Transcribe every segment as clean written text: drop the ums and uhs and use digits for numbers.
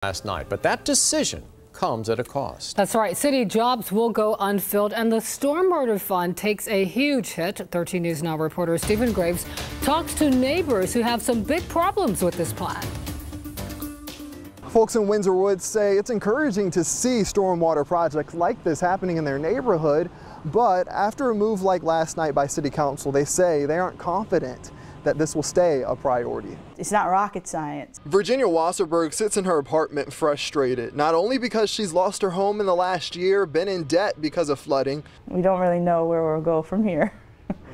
last night, but that decision comes at a cost. That's right. City jobs will go unfilled, and the Stormwater Fund takes a huge hit. 13 News Now reporter Stephen Graves talks to neighbors who have some big problems with this plan. Folks in Windsor Woods say it's encouraging to see stormwater projects like this happening in their neighborhood, but after a move like last night by City Council, they say they aren't confident that this will stay a priority. It's not rocket science. Virginia Wasserberg sits in her apartment frustrated, not only because she's lost her home in the last year, been in debt because of flooding. We don't really know where we'll go from here.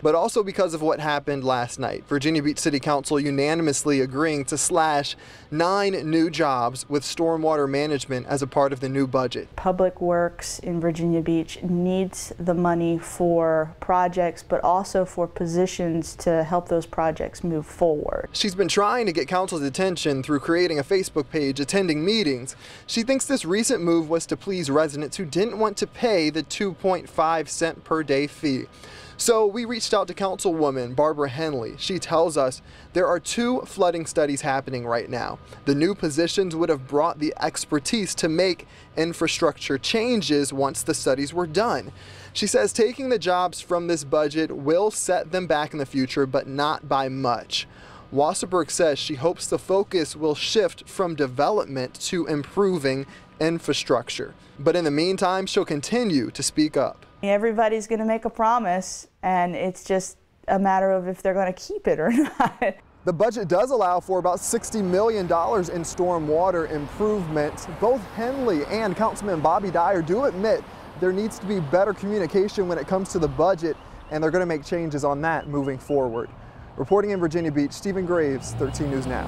But also because of what happened last night. Virginia Beach City Council unanimously agreeing to slash 9 new jobs with stormwater management as a part of the new budget. Public Works in Virginia Beach needs the money for projects, but also for positions to help those projects move forward. She's been trying to get council's attention through creating a Facebook page, attending meetings. She thinks this recent move was to please residents who didn't want to pay the 2.5 cent per day fee. So we reached out to Councilwoman Barbara Henley. She tells us there are 2 flooding studies happening right now. The new positions would have brought the expertise to make infrastructure changes once the studies were done. She says taking the jobs from this budget will set them back in the future, but not by much. Wasserberg says she hopes the focus will shift from development to improving infrastructure. But in the meantime, she'll continue to speak up. Everybody's going to make a promise, and it's just a matter of if they're going to keep it or not. The budget does allow for about $60 million in stormwater improvements. Both Henley and Councilman Bobby Dyer do admit there needs to be better communication when it comes to the budget, and they're going to make changes on that moving forward. Reporting in Virginia Beach, Stephen Graves, 13 News Now.